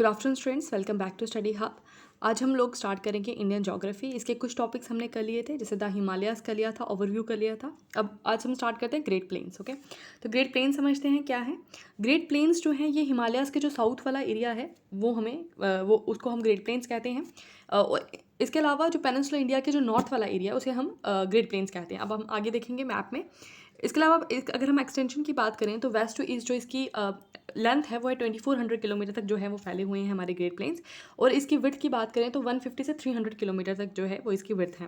Good afternoon students, welcome back to study hub. आज हम लोग स्टार्ट करेंगे इंडियन ज्योग्राफी। इसके कुछ टॉपिक्स हमने कर लिए थे, जैसे द हिमालयाज़ कर लिया था, ओवरव्यू कर लिया था। अब आज हम स्टार्ट करते हैं ग्रेट प्लेन्स। ओके, तो ग्रेट प्लेन्स समझते हैं क्या है। ग्रेट प्लेन्स जो है ये हिमालयाज़ के जो साउथ वाला एरिया है वो वो उसको हम ग्रेट प्लेन्स कहते हैं। और इसके अलावा जो पेनिनसुलर इंडिया के जो नॉर्थ वाला एरिया है उसे हम ग्रेट प्लेन्स कहते हैं। अब हम आगे देखेंगे मैप में। इसके अलावा अगर हम एक्सटेंशन की बात करें तो वेस्ट टू ईस्ट जो इसकी लेंथ है वो है 2400 किलोमीटर तक जो है वो फैले हुए हैं हमारे ग्रेट प्लेन्स। और इसकी विड्थ की बात करें तो 150 से 300 किलोमीटर तक जो है वो इसकी विड्थ है।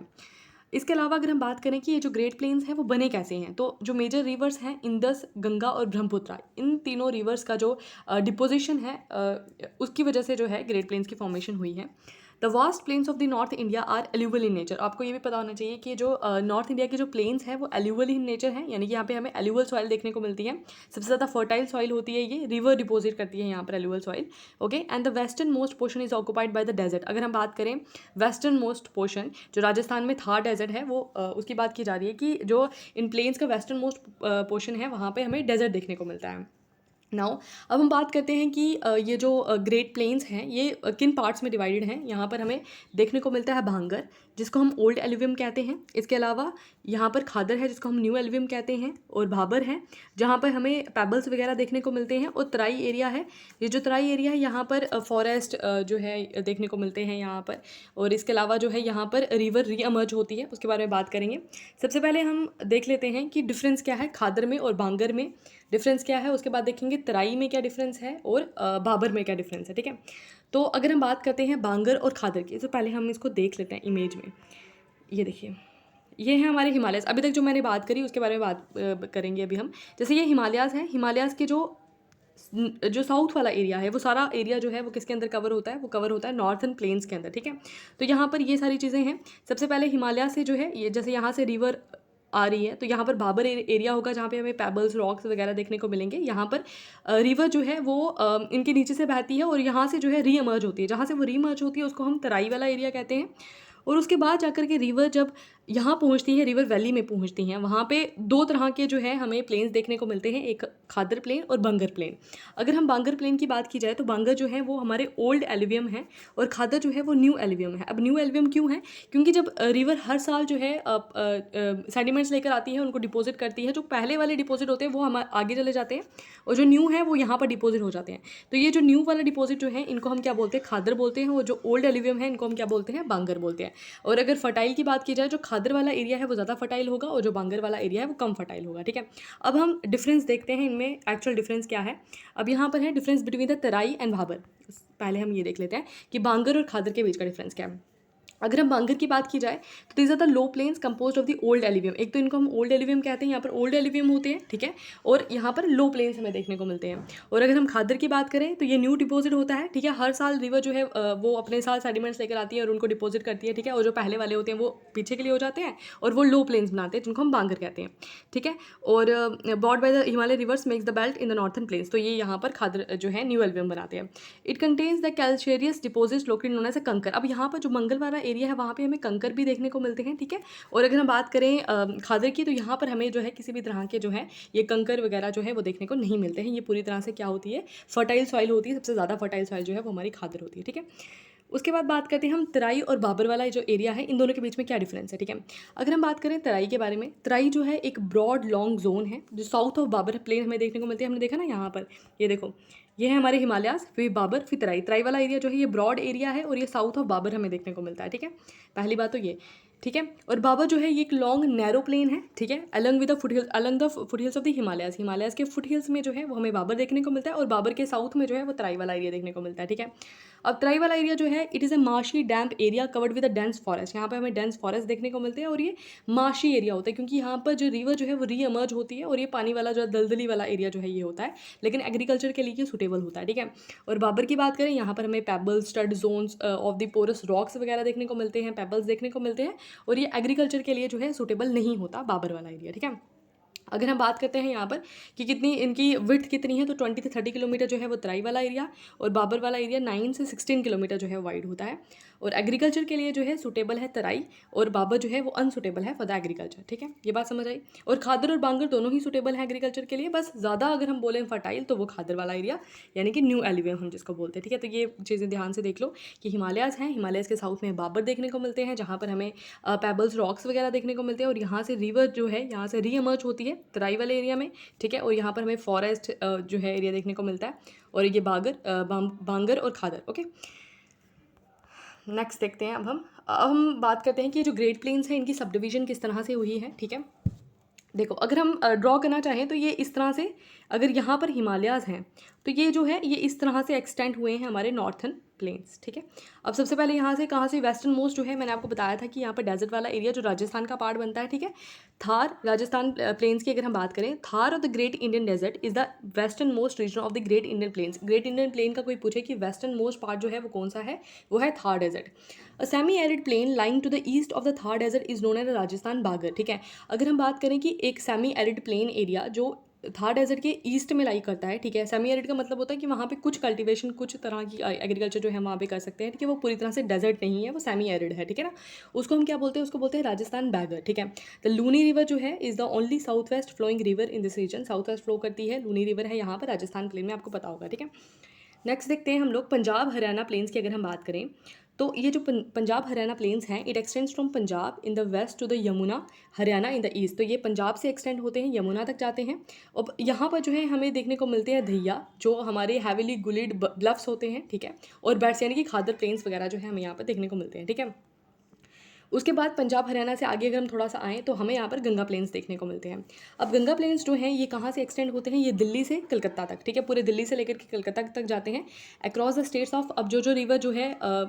इसके अलावा अगर हम बात करें कि ये जो ग्रेट प्लेन्स हैं वो बने कैसे हैं, तो जो मेजर रिवर्स हैं इंदस, गंगा और ब्रह्मपुत्र, इन तीनों रिवर्स का जो डिपोजिशन है उसकी वजह से जो है ग्रेट प्लेन्स की फॉर्मेशन हुई है। The vast plains of the north India are alluvial in nature. आपको ये भी पता होना चाहिए कि जो नॉर्थ इंडिया के जो प्लेन्स हैं वो एल्यूवल इन नेचर हैं, यानी कि यहाँ पे हमें एल्यूवल सॉइल देखने को मिलती है। सबसे ज़्यादा फर्टाइल सॉइल होती है, ये रिवर डिपोजिट करती है यहाँ पर alluvial soil. Okay, and the western most portion is occupied by the desert. अगर हम बात करें वेस्टर्न मोस्ट पोर्शन जो राजस्थान में थार डेजर्ट है वो उसकी बात की जा रही है कि जो इन प्लेन्स का वेस्टर्न मोस्ट पोर्शन है वहाँ पे हमें डेजर्ट देखने को मिलता है। नाउ अब हम बात करते हैं कि ये जो ग्रेट प्लेन्स हैं ये किन पार्ट्स में डिवाइडेड हैं। यहाँ पर हमें देखने को मिलता है भांगर, जिसको हम ओल्ड एल्यूवियम कहते हैं। इसके अलावा यहाँ पर खादर है, जिसको हम न्यू एल्यूवियम कहते हैं। और भाबर है, जहाँ पर हमें पेबल्स वगैरह देखने को मिलते हैं। और तराई एरिया है, ये जो तराई एरिया है यहाँ पर फॉरेस्ट जो है देखने को मिलते हैं यहाँ पर। और इसके अलावा जो है यहाँ पर रिवर री अमर्ज होती है, उसके बारे में बात करेंगे। सबसे पहले हम देख लेते हैं कि डिफरेंस क्या है खादर में और भांगर में, डिफरेंस क्या है। उसके बाद देखेंगे तराई में क्या डिफरेंस है और भाबर में क्या डिफरेंस है। ठीक है, तो अगर हम बात करते हैं भांगर और खादर की, तो पहले हम इसको देख लेते हैं इमेज में। ये देखिए, ये है हमारे हिमालयाज़। अभी तक जो मैंने बात करी उसके बारे में बात करेंगे अभी हम। जैसे ये हिमालयाज़ है, हिमालयाज़ के जो साउथ वाला एरिया है वो सारा एरिया जो है वो किसके अंदर कवर होता है, वो कवर होता है नॉर्थन प्लेन्स के अंदर। ठीक है, तो यहाँ पर ये सारी चीज़ें हैं। सबसे पहले हिमालय से जो है ये जैसे यहाँ से रिवर आ रही है, तो यहाँ पर भाबर एरिया होगा जहाँ पे हमें पेबल्स रॉक्स वगैरह देखने को मिलेंगे। यहाँ पर रिवर जो है वो इनके नीचे से बहती है और यहाँ से जो है री इमर्ज होती है। जहाँ से वो री इमर्ज होती है उसको हम तराई वाला एरिया कहते हैं। और उसके बाद जाकर के रिवर जब यहाँ पहुँचती है, रिवर वैली में पहुँचती हैं, वहाँ पे दो तरह के जो है हमें प्लेन्स देखने को मिलते हैं, एक खादर प्लेन और बांगर प्लेन। अगर हम बांगर प्लेन की बात की जाए तो बांगर जो है वो हमारे ओल्ड एल्यूवियम है और खादर जो है वो न्यू एल्यूवियम है। अब न्यू एल्यूवियम क्यों है? क्योंकि जब रिवर हर साल जो है सेडिमेंट्स लेकर आती है, उनको डिपॉजिट करती है, जो पहले वाले डिपॉजिट होते हैं वो हम आगे चले जाते हैं और जो न्यू है वो यहाँ पर डिपॉजिट हो जाते हैं। तो ये जो न्यू वाला डिपॉजिट जो है इनको हम क्या बोलते हैं, खादर बोलते हैं। और जो ओल्ड एल्यूवियम है इनको हम क्या बोलते हैं, बांगर बोलते हैं। और अगर फर्टाइल की बात की जाए, जो खादर वाला एरिया है वो ज़्यादा फर्टाइल होगा और जो बांगर वाला एरिया है वो कम फर्टाइल होगा। ठीक है, अब हम डिफरेंस देखते हैं इनमें, एक्चुअल डिफरेंस क्या है। अब यहाँ पर है difference between the Terai and Bhabar. पहले हम ये देख लेते हैं कि बांगर और खादर के बीच का डिफरेंस क्या है। अगर हम बांगर की बात की जाए तो these are the low plains composed of the old alluvium. एक तो इनको हम ओल्ड एल्यूवियम कहते हैं, यहाँ पर ओल्ड एल्यूवियम होते हैं। ठीक है, और यहाँ पर लो प्लेन्स हमें देखने को मिलते हैं। और अगर हम खादर की बात करें तो ये न्यू डिपॉजिट होता है। ठीक है, हर साल रिवर जो है वो अपने साथ सेडिमेंट्स लेकर आती है और उनको डिपॉजिट करती है। ठीक है, और जो पहले वाले होते हैं वो पीछे के लिए हो जाते हैं और वो लो प्लेन्स बनाते हैं जिनको हम बांगर कहते हैं। ठीक है, और bordered by the Himalaya rivers makes the belt in the northern plains. तो ये यहाँ पर खादर जो है न्यू एल्यूवियम बनाते हैं। It contains the calcareous deposits located known as a kankar. अब यहाँ पर जो मंगल वाला एरिया है वहाँ पे हमें कंकर भी देखने को मिलते हैं। ठीक है, और अगर हम बात करें खादर की, तो यहाँ पर हमें जो है किसी भी तरह के जो है ये कंकर वगैरह जो है वो देखने को नहीं मिलते हैं। ये पूरी तरह से क्या होती है, फर्टाइल सॉइल होती है। सबसे ज़्यादा फर्टाइल सॉइल जो है वो हमारी खादर होती है। ठीक है, उसके बाद बात करते हैं हम तराई और बाबर वाला जो एरिया है, इन दोनों के बीच में क्या डिफरेंस है। ठीक है, अगर हम बात करें तराई के बारे में, तराई जो है एक ब्रॉड लॉन्ग जोन है जो साउथ ऑफ बाबर प्लेन हमें देखने को मिलती है। हमने देखा ना यहाँ पर, ये देखो, ये है हमारे हिमालयाज, फिर बाबर, फिर तराई। तराई वाला एरिया जो है ये ब्रॉड एरिया है और ये साउथ ऑफ बाबर हमें देखने को मिलता है। ठीक है, पहली बात तो ये। ठीक है, और बाबर जो है ये एक लॉन्ग नैरो प्लेन है। ठीक है, Alang with the foot hills, Alang the foot hills of the Himalayas, Himalayas के फुट हिल्स में जो है वो हमें बाबर देखने को मिलता है और बाबर के साउथ में जो है वो तराई वाला एरिया देखने को मिलता है। ठीक है, अब तराई वाला एरिया जो है it is a marshy damp area covered with a dense forest. यहाँ पर हमें डेंस फॉरेस्ट देखने को मिलते हैं और ये माशी एरिया होता है क्योंकि यहाँ पर जो रिवर जो है वो री एमर्ज होती है और ये पानी वाला जो दलदली वाला एरिया जो है ये होता है, लेकिन एग्रीकल्चर के लिए सूटेबल होता है। ठीक है, और बाबर की बात करें, यहाँ पर हमें pebbles, stud zones of the porous rocks वगैरह देखने को मिलते हैं, पेबल्स देखने को मिलते हैं और ये एग्रीकल्चर के लिए जो है सूटेबल नहीं होता बाबर वाला एरिया। ठीक है, अगर हम बात करते हैं यहाँ पर कि कितनी इनकी विड्थ कितनी है, तो 20 से 30 किलोमीटर जो है वो तराई वाला एरिया और बाबर वाला एरिया 9 से 16 किलोमीटर जो है वाइड होता है। और एग्रीकल्चर के लिए जो है सूटेबल है तराई, और बाबर जो है वो अनसूटेबल है फॉर द एग्रीकल्चर, ठीक है, ये बात समझ आई। और खादर और बांगर दोनों ही सूटेबल है एग्रीकल्चर के लिए, बस ज़्यादा अगर हम बोलें फर्टाइल तो वो खादर वाला एरिया, यानी कि न्यू एलिवियम हम जिसको बोलते हैं, ठीक है। तो ये चीज़ें ध्यान से देख लो कि हिमालयाज़ हैं, हिमालयाज़ के साउथ में बाबर देखने को मिलते हैं जहाँ पर हमें पेबल्स रॉक्स वगैरह देखने को मिलते हैं, और यहाँ से रिवर जो है यहाँ से री एमर्ज होती है तराई वाले एरिया में, ठीक है, और यहाँ पर हमें फॉरेस्ट जो है एरिया देखने को मिलता है, और ये बांगर और खादर, ओके। नेक्स्ट देखते हैं अब हम बात करते हैं कि जो ग्रेट प्लेन्स हैं इनकी सब डिवीज़न किस तरह से हुई है, ठीक है। देखो अगर हम ड्रॉ करना चाहें तो ये इस तरह से, अगर यहाँ पर हिमालयाज़ हैं तो ये जो है ये इस तरह से एक्सटेंड हुए हैं हमारे नॉर्थन प्लेन्स, ठीक है। अब सबसे पहले यहाँ से कहाँ से वेस्टर्न मोस्ट जो है, मैंने आपको बताया था कि यहाँ पर डेजर्ट वाला एरिया जो राजस्थान का पार्ट बनता है, ठीक है। थार राजस्थान प्लेन्स की अगर हम बात करें, Thar of the great Indian desert is the western most region of the great Indian plains. Great Indian plain का कोई पूछे कि वेस्टर्न मोस्ट पार्ट जो है वो कौन सा है, वो है Thar desert. A semi arid plain lying to the east of the Thar desert is known as Rajasthan Bagar, ठीक है। अगर हम बात करें कि एक सेमी एरिड प्लेन एरिया जो थार डेजर्ट के ईस्ट में लाई करता है, ठीक है। सेमी एरिड का मतलब होता है कि वहाँ पे कुछ कल्टीवेशन, कुछ तरह की एग्रीकल्चर जो है वहाँ पे कर सकते हैं, ठीक है। वो पूरी तरह से डेजर्ट नहीं है, वो सेमी एरिड है, ठीक है ना। उसको हम क्या बोलते हैं, उसको बोलते हैं राजस्थान बैगर, ठीक है। द लूनी रिवर जो है is the only south west flowing river in this region, south west flow करती है, लूनी रिवर है यहाँ पर राजस्थान प्लेन में, आपको पता होगा, ठीक है। नेक्स्ट देखते हैं हम लोग पंजाब हरियाणा प्लेन्स की अगर हम बात करें तो ये जो पंजाब हरियाणा प्लेन्स हैं, it extends from Punjab in the west to the Yamuna Haryana in the east. तो ये पंजाब से एक्सटेंड होते हैं, यमुना तक जाते हैं। और यहाँ पर जो है हमें देखने को मिलते हैं धैया, जो हमारे हैविली गुलिड ब्लफ्स होते हैं, ठीक है। और बैट्स यानी कि खादर प्लेन्स वगैरह जो है हमें यहाँ पर देखने को मिलते हैं, ठीक है। उसके बाद पंजाब हरियाणा से आगे अगर हम थोड़ा सा आएँ तो हमें यहाँ पर गंगा प्लेन्स देखने को मिलते हैं। अब गंगा प्लेन्स जो हैं ये कहाँ से एक्सटेंड होते हैं, ये दिल्ली से कलकत्ता तक, ठीक है। पूरे दिल्ली से लेकर के कलकत्ता तक जाते हैं अक्रॉस द स्टेट्स ऑफ। अब जो रिवर जो है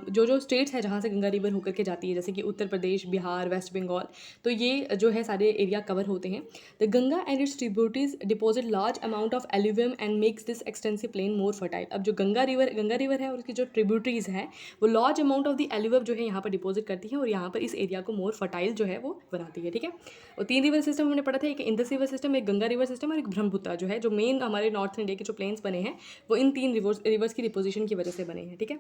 जो स्टेट्स है जहाँ से गंगा रिवर होकर के जाती है, जैसे कि उत्तर प्रदेश, बिहार, वेस्ट बंगाल, तो ये जो है सारे एरिया कवर होते हैं। The Ganga and its tributaries deposit large amount of alluvium and makes this extensive plain more fertile. अब जो गंगा रिवर है और उसकी जो ट्रिब्यूटरीज हैं वो large amount of the alluvium जो है यहाँ पर डिपोजिट करती है, और यहाँ पर इस एरिया को मोर फर्टाइल जो है वो बनाती है, ठीक है। और 3 रिवर सिस्टम हमने पढ़ा था, एक इंडस रिवर सिस्टम, एक गंगा रिवर सिस्टम और एक ब्रह्मपुत्र जो है, जो मेन हमारे नॉर्थ इंडिया के जो प्लेन्स बने हैं वो इन 3 रिवर्स की डिपोजिशन की वजह से बने हैं, ठीक है।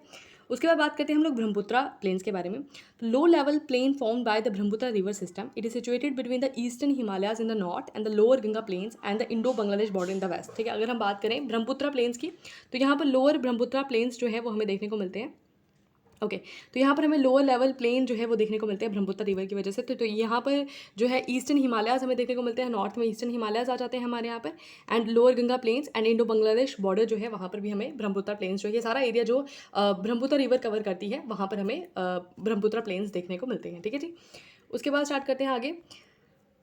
उसके बाद बात करते हैं हम लोग ब्रह्मपुत्र प्लेन्स के बारे में। Low level plain form by the Brahmaputra river system, it is situated between the eastern Himalayas in the north and the lower Ganga plains and the Indo Bangladesh border in the west, ठीक है। अगर हम बात करें ब्रह्मपुत्र प्लेन्स की तो यहाँ पर लोअर ब्रह्मपुत्र प्लेन्स जो है वो हमें देखने को मिलते हैं, ओके। तो यहाँ पर हमें लोअर लेवल प्लेन जो है वो देखने को मिलते हैं ब्रह्मपुत्र रिवर की वजह से। तो यहाँ पर जो है ईस्टर्न हिमालयाज हमें देखने को मिलते हैं, नॉर्थ में ईस्टर्न हिमालयाज आ जाते हैं हमारे यहाँ पर, and lower Ganga plains and Indo Bangladesh border जो है वहाँ पर भी हमें ब्रह्मपुत्र प्लेन्स जो है, ये सारा एरिया जो ब्रह्मपुत्र रिवर कवर करती है वहाँ पर हमें ब्रह्मपुत्र प्लेन्स देखने को मिलते हैं, ठीक है जी। उसके बाद स्टार्ट करते हैं आगे।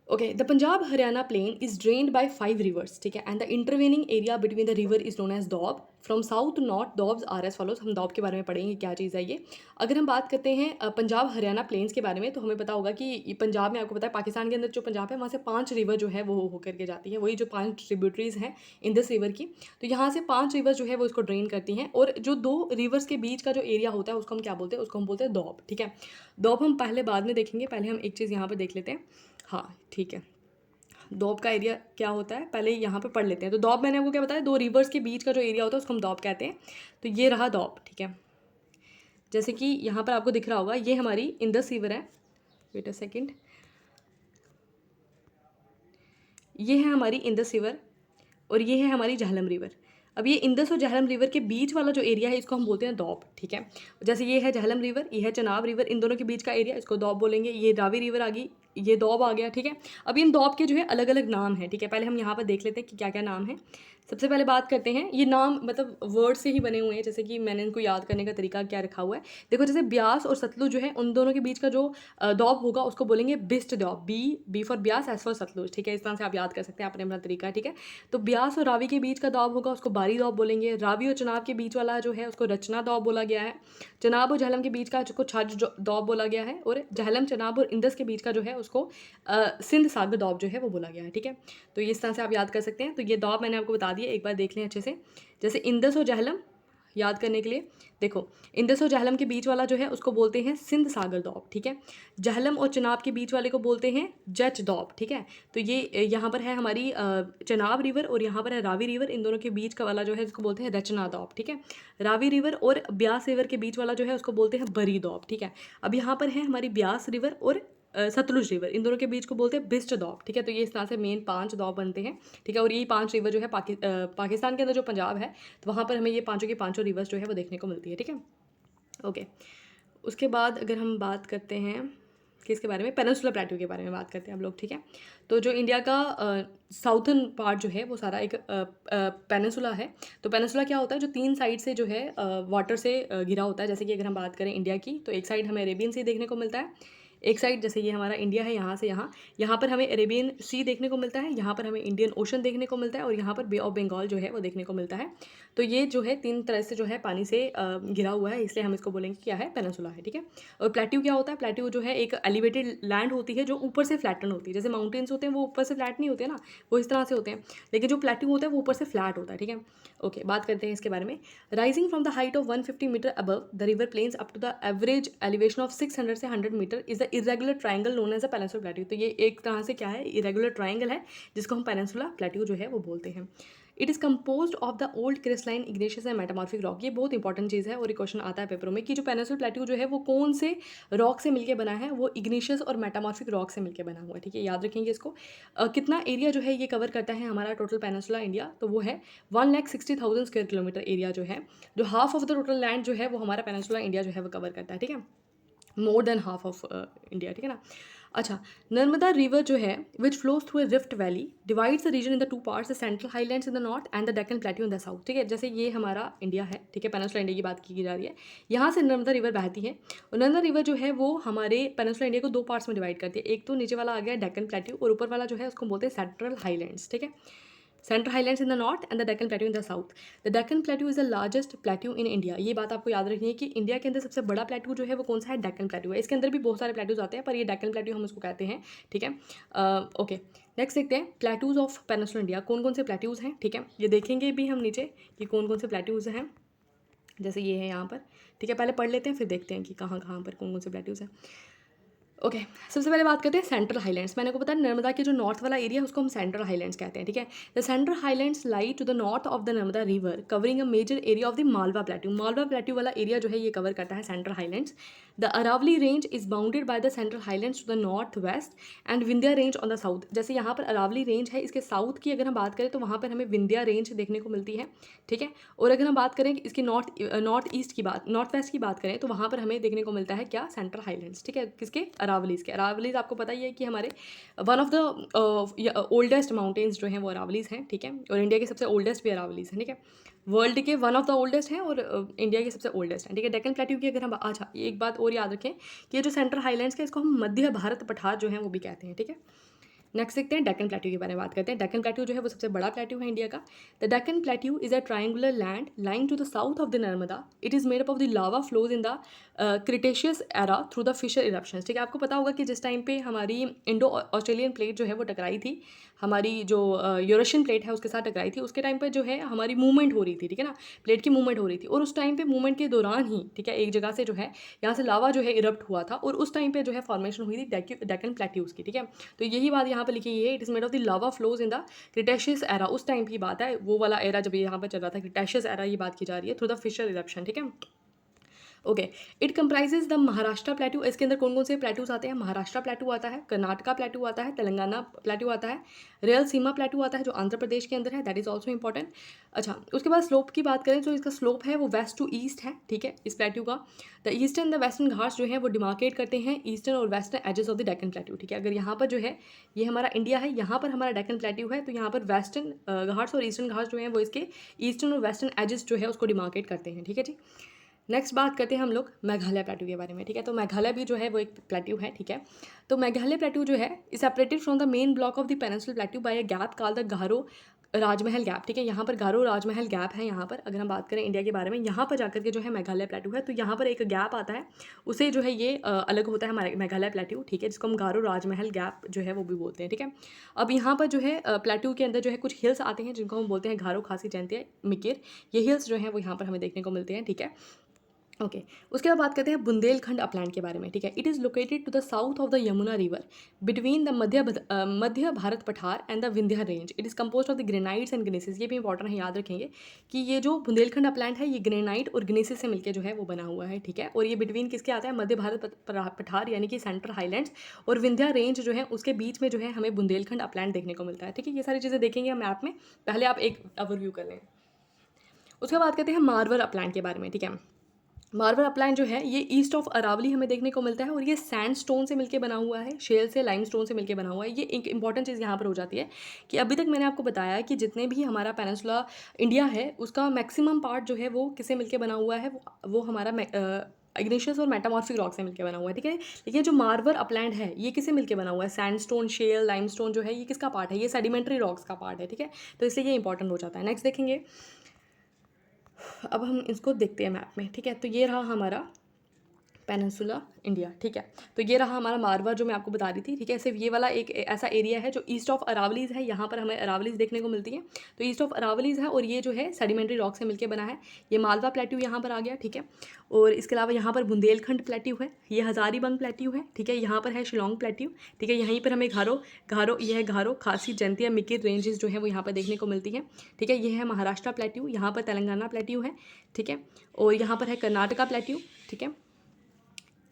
Okay, the Punjab Haryana plain is drained by 5 rivers, ठीक है, and the intervening area between the river is known as doab. From south to north doabs are as follows. हम दौब के बारे में पढ़ेंगे क्या चीज़ है ये। अगर हम बात करते हैं पंजाब हरियाणा प्लेन्स के बारे में तो हमें पता होगा कि पंजाब में, आपको पता है पाकिस्तान के अंदर जो पंजाब है वहाँ से 5 रिवर जो है वो होकर के जाती है, वही जो 5 ट्रिब्यूटरीज हैं इन दिस रिवर की। तो यहाँ से 5 रिवर जो है वो इसको ड्रेन करती हैं, और जो 2 रिवर्स के बीच का जो एरिया होता है उसको हम क्या बोलते हैं, उसको हम बोलते हैं दौब, ठीक है। दौब हम पहले बाद में देखेंगे, पहले हम एक चीज़ यहाँ पर देख लेते हैं, हाँ ठीक है। दौब का एरिया क्या होता है पहले यहाँ पे पढ़ लेते हैं। तो दौब मैंने आपको क्या बताया, 2 रिवर्स के बीच का जो एरिया होता है उसको हम दौब कहते हैं। तो ये रहा दौब, ठीक है। जैसे कि यहाँ पर आपको दिख रहा होगा ये हमारी इंडस रिवर है, वेट अ सेकेंड, ये है हमारी इंडस रिवर और ये है हमारी झेलम रिवर। अब ये इंडस और झेलम रिवर के बीच वाला जो एरिया है इसको हम बोलते हैं दौब, ठीक है। जैसे ये है झेलम रिवर, ये है चनाब रिवर, इन दोनों के बीच का एरिया इसको दौब बोलेंगे। ये रावी रिवर आ गई, ये दौब आ गया, ठीक है। अब इन दौब के जो है अलग अलग नाम है, ठीक है। पहले हम यहाँ पर देख लेते हैं कि क्या क्या नाम है। सबसे पहले बात करते हैं, ये नाम मतलब वर्ड से ही बने हुए हैं, जैसे कि मैंने इनको याद करने का तरीका क्या रखा हुआ है। देखो जैसे ब्यास और सतलुज जो है उन दोनों के बीच का जो दौब होगा उसको बोलेंगे Bist doab, B for Beas, S for Sutlej, ठीक है। इस तरह से आप याद कर सकते हैं अपने अपना तरीका, ठीक है। तो ब्यास और रावी के बीच का दौब होगा उसको बारी दौब बोलेंगे। रावी और चनाब के बीच वाला जो है उसको रचना दौब बोला गया है। चनाब और झेलम के बीच का उसको छज दौब बोला गया है, और झेलम चनाब और इंडस के बीच का जो है उसको सिंध सागर दौब जो है वो बोला गया है, ठीक है। तो इस तरह से आप याद कर सकते हैं। तो ये दौब मैंने आपको बता दिया, एक बार देख लें अच्छे से। जैसे इंडस और झेलम, याद करने के लिए। देखो, इंदस और झेलम के बीच वाला जो है उसको बोलते हैं सिंध सागर दोब, ठीक है। झेलम और चनाब के बीच वाले को बोलते हैं जच दोब, ठीक है। तो ये यहाँ पर है हमारी चनाब रिवर और यहाँ पर है रावी रिवर, इन दोनों के बीच का वाला जो है इसको बोलते हैं रचना दोब, ठीक है। रावी रिवर और ब्यास रिवर के बीच वाला जो है उसको बोलते हैं बरी दोब, ठीक है। अब यहाँ पर है हमारी ब्यास रिवर और सतलुज रिवर, इन दोनों के बीच को बोलते हैं बिस्ट दौब, ठीक है। तो ये इस तरह से मेन 5 दौब बनते हैं, ठीक है। और ये 5 रिवर जो है पाकिस्तान के अंदर जो पंजाब है तो वहाँ पर हमें ये पाँचों की पाँचों रिवर्स जो है वो देखने को मिलती है, ठीक है। ओके, उसके बाद अगर हम बात करते हैं किसके बारे में, पेनिनसुला प्लेट्यू के बारे में बात करते हैं हम लोग, ठीक है। तो जो इंडिया का साउथर्न पार्ट जो है वो सारा एक पेनिनसुला है। तो पेनिनसुला क्या होता है, जो 3 साइड से जो है वाटर से घिरा होता है। जैसे कि अगर हम बात करें इंडिया की तो एक साइड हमें अरेबियन सी देखने को मिलता है, एक साइड जैसे ये हमारा इंडिया है यहाँ से यहाँ पर हमें अरेबियन सी देखने को मिलता है, यहाँ पर हमें इंडियन ओशन देखने को मिलता है और यहाँ पर बे ऑफ बंगाल जो है वो देखने को मिलता है। तो ये जो है 3 तरह से जो है पानी से घिरा हुआ है, इसलिए हम इसको बोलेंगे क्या है, पेनिनसुला है, ठीक है। और प्लेट्यू क्या होता है, प्लेट्यू जो है एक एलिवेटेड लैंड होती है जो ऊपर से फ्लैटन होती है। जैसे माउंटेन्स होते हैं वो ऊपर से फ्लैट नहीं होते ना, वो इस तरह से होते हैं, लेकिन जो प्लेट्यू होता है वो ऊपर से फ्लैट होता है, ठीक है। ओके, बात करते हैं इसके बारे में। Rising from the height of 150 metre above the river plains up to the average elevation of 600 से 100 metre is the irregular triangle known as a peninsula plateau. तो ये एक तरह से क्या है, इरेगुलर ट्राइंगल है जिसको हम पेनिनसुला प्लेट्यू जो है वो बोलते हैं। It is compose of the old crystalline Ignatius and metamorphic rock. ये बहुत इंपॉर्टेंट चीज़ है और एक क्वेश्चन आता है पेपरों में कि जो पेनिनसुला प्लेट्यू जो है वो कौन से रॉक से मिलकर बना है, वो इग्नेशियस और मेटामॉर्फिक रॉक से मिलकर बना हुआ है, ठीक है। याद रखेंगे इसको। कितना एरिया जो है ये कवर करता है हमारा टोटल पेनिनसुला इंडिया, तो वो है 1,60,000 स्क्वायर किलोमीटर एरिया जो है, जो half of the total land जो है वो हमारा पेनिनसुला इंडिया जो है वो कवर करता है, ठीक है। More than half of India, ठीक है ना। अच्छा, नर्मदा रिवर जो है which flows through a rift valley divides the region in the 2 parts, the central highlands in the north and the Deccan plateau in the south, ठीक है। जैसे ये हमारा इंडिया है, ठीक है, पेनिनसुला इंडिया की बात की जा रही है, यहाँ से नर्मदा रिवर बहती है और नर्मदा रिवर जो है वो हमारे पेनिनसुला इंडिया को 2 पार्ट्स में डिवाइड करती है। एक तो नीचे वाला आ गया डेक्कन प्लेट्यू और ऊपर वाला जो है उसको बोलते हैं सेंट्रल हाईलैंड्स, ठीक है। Central highlands in the north and the Deccan plateau in the south. The Deccan plateau is the largest plateau in India. ये बात आपको याद रखनी है कि इंडिया के अंदर सबसे बड़ा प्लेट्यू जो है वो कौन सा है, डेक्कन प्लेट्यू है। इसके अंदर भी बहुत सारे प्लेट्यूज आते हैं पर ये डेक्कन प्लेट्यू हम उसको कहते हैं, ठीक है। ओके, नेक्स्ट देखते हैं प्लेट्यूज ऑफ पेनिनसुला इंडिया, कौन कौन से प्लेट्यूज हैं, ठीक है। ये देखेंगे भी हम नीचे कि कौन कौन से प्लेट्यूज हैं, जैसे ये है यहाँ पर, ठीक है। पहले पढ़ लेते हैं फिर देखते हैं कि कहाँ कहाँ पर कौन कौन से प्लेट्यूज हैं। ओके, सबसे पहले बात करते हैं सेंट्रल हाईलैंड्स। मैंने को बताया नर्मदा के जो नॉर्थ वाला एरिया है उसको हम सेंट्रल हाईलैंड्स कहते हैं, ठीक है। The central highlands lie to the north of the Narmada river covering a major area of the Malwa plateau. Malwa plateau वाला एरिया जो है ये कवर करता है central highlands. The Aravali range is bounded by the central highlands to the north west and Vindhya range on the south. जैसे यहाँ पर Aravalli range है, इसके साउथ की अगर हम बात करें तो वहाँ पर हमें विंध्या रेंज देखने को मिलती है, ठीक है। और अगर हम बात करें इसकी नॉर्थ ईस्ट की बात, नॉर्थ वेस्ट की बात करें तो वहाँ पर हमें देखने को मिलता है क्या, सेंट्रल हाईलैंड्स, ठीक है। किसके, अरावलीज के। अरावलीज आपको पता ही है कि हमारे one of the oldest mountains जो हैं वो अरावलीज हैं, ठीक है। और इंडिया के सबसे ओल्डेस्ट भी अरावलीज हैं, ठीक है। वर्ल्ड के वन ऑफ द ओल्डेस्ट हैं और इंडिया के सबसे ओल्डेस्ट हैं, ठीक है। डेक्कन प्लेट्यू की अगर हम, अच्छा एक बात और याद रखें कि ये जो सेंट्रल हाईलैंड्स के इसको हम मध्य भारत पठार जो हैं वो भी कहते हैं, ठीक है। नेक्स्ट देखते हैं डेक्कन प्लेट्यू के बारे में बात करते हैं। डेक्कन प्लेट्यू जो है वो सबसे बड़ा प्लेट्यू है इंडिया का। The Deccan plateau is a triangular land lying to the south of the Narmada. It is made up of the lava flows in the cretaceous era through the fissure eruptions, ठीक है। आपको पता होगा कि जिस टाइम पे हमारी इंडो ऑस्ट्रेलियन प्लेट जो है वो टकराई थी, हमारी जो यूरेशियन प्लेट है उसके साथ टकराई थी, उसके टाइम पर जो है हमारी मूवमेंट हो रही थी, ठीक है ना, प्लेट की मूवमेंट हो रही थी। और उस टाइम पे मूवमेंट के दौरान ही, ठीक है, एक जगह से जो है यहाँ से लावा जो है इरप्ट हुआ था और उस टाइम पे जो है फॉर्मेशन हुई थी डेक्कन प्लेट्यूज की, ठीक है। तो यही बात यहाँ पर लिखी है, it is made of the lava flows in the cretaceous era. उस टाइम की बात है, वो वाला एरा जब यहाँ पर चल रहा था, क्रिटेशियस एरा की बात की जा रही है, थ्रू द फिशर इरप्शन, ठीक है। Okay, it comprises the Maharashtra plateau. इसके अंदर कौन कौन से प्लेट्यूज आते हैं, महाराष्ट्र प्लेट्यू आता है, कर्नाटका प्लेट्यू आता है, तेलंगाना प्लेट्यू आता है, रेल सीमा प्लेट्यू आता है जो आंध्र प्रदेश के अंदर है, दैट इज ऑल्सो इंपॉर्टेंट। अच्छा, उसके बाद स्लोप की बात करें तो इसका स्लोप है वो वेस्ट टू ईस्ट है, ठीक है, इस प्लेट्यू का। The eastern the western Ghats जो है वो डिमार्केट करते हैं ईस्टर्न और western edges of the Deccan plateau, ठीक है। अगर यहाँ पर जो है ये हमारा इंडिया है, यहाँ पर हमारा डेक्कन प्लेट्यू है, तो यहाँ पर वेस्टर्न घाट्स और ईस्टर्न घाट्स जो हैं वो इसके ईस्टर्न और वेस्टर्न एजेस जो है उसको डिमार्केट करते हैं, ठीक है जी। नेक्स्ट बात करते हैं हम लोग मेघालय प्लेट्यू के बारे में, ठीक है। तो मेघालय भी जो है वो एक प्लेट्यू है, ठीक है। तो मेघालय प्लेट्यू जो है is separated from the main block of the peninsular plateau by a gap called the Garo Rajmahal gap, ठीक है, यहाँ पर गारो राजमहल गैप है। यहाँ पर अगर हम बात करें इंडिया के बारे में, यहाँ पर जाकर के जो है मेघालय प्लेटू है, तो यहाँ पर एक गैप आता है, उसे जो है ये अलग होता है हमारे मेघालय प्लेटू, ठीक है, जिसको हम गारो राजमहल गैप जो है वो भी बोलते हैं, ठीक है। अब यहाँ पर जो है प्लेटू के अंदर जो है कुछ हिल्स आते हैं जिनको हम बोलते हैं गारो, खासी, जैंतिया, मिकिर। ये हिल्स जो हैं वो यहाँ पर हमें देखने को मिलते हैं, ठीक है। ओके, उसके बाद बात करते हैं बुंदेलखंड अपलैंड के बारे में, ठीक है। It is located to the south of the Yamuna river between the Madhya Bharat Pathar and the Vindhya range. It is compose of the granites and gneisses. ये भी इंपॉर्टेंट है, याद रखेंगे कि ये जो बुंदेलखंड अपलैंड है ये ग्रेनाइट और ग्नेसिस से मिलकर जो है वो बना हुआ है, ठीक है। और ये बिटवीन किसके आता है, मध्य भारत पठार यानी कि सेंट्रल हाईलैंड्स और विंध्या रेंज जो है उसके बीच में जो है हमें बुंदेलखंड अपलैंड देखने को मिलता है, ठीक है। ये सारी चीज़ें देखेंगे हम मैप में, पहले आप एक ओवरव्यू कर लें। उसके बाद कहते हैं मारवर अपलैंड के बारे में, ठीक है। मार्बल अपलाइन जो है ये ईस्ट ऑफ अरावली हमें देखने को मिलता है और ये सैंड स्टोन से मिलके बना हुआ है, शेल से, लाइम स्टोन से मिलके बना हुआ है। ये एक इंपॉर्टेंट चीज़ यहाँ पर हो जाती है कि अभी तक मैंने आपको बताया कि जितने भी हमारा पेनिनसुला इंडिया है उसका मैक्सिमम पार्ट जो है वो किससे मिलके बना हुआ है, वो हमारा इग्नेशियस और मेटामॉर्फिक रॉक से मिलकर बना हुआ है, ठीक है। लेकिन जो मार्बर अपलैंड है ये किससे मिलकर बना हुआ है, सैंडस्टोन, शेल, लाइमस्टोन जो है ये किसका पार्ट है, ये सेडिमेंट्री रॉक्स का पार्ट है, ठीक है। तो इसलिए ये इंपॉर्टेंट हो जाता है। नेक्स्ट देखेंगे, अब हम इसको देखते हैं मैप में, ठीक है। तो ये रहा हमारा पेनिनसुला इंडिया, ठीक है। तो ये रहा हमारा मारवाड़ जो मैं आपको बता रही थी, ठीक है। सिर्फ ये वाला एक ऐसा एरिया है जो ईस्ट ऑफ अरावलीज़ है, यहाँ पर हमें अरावलीज़ देखने को मिलती है। तो ईस्ट ऑफ अरावलीज़ है और ये जो है सेडिमेंट्री रॉक से मिलकर बना है। ये मालवा प्लेट्यू यहाँ पर आ गया, ठीक है। और इसके अलावा यहाँ पर बुंदेलखंड प्लेट्यू है, ये हज़ारीबंग प्लेट्यू है, ठीक है। यहाँ पर है शिलोंग प्लेट्यू, ठीक है। यहीं पर हमें घारो, खासी, जैंतिया, मिकिर रेंजेस जो है वो यहाँ पर देखने को मिलती है, ठीक है। ये है महाराष्ट्र प्लेट्यू, यहाँ पर तेलंगाना प्लेट्यू है, ठीक है। और यहाँ पर है कर्नाटका प्लेट्यू, ठीक है।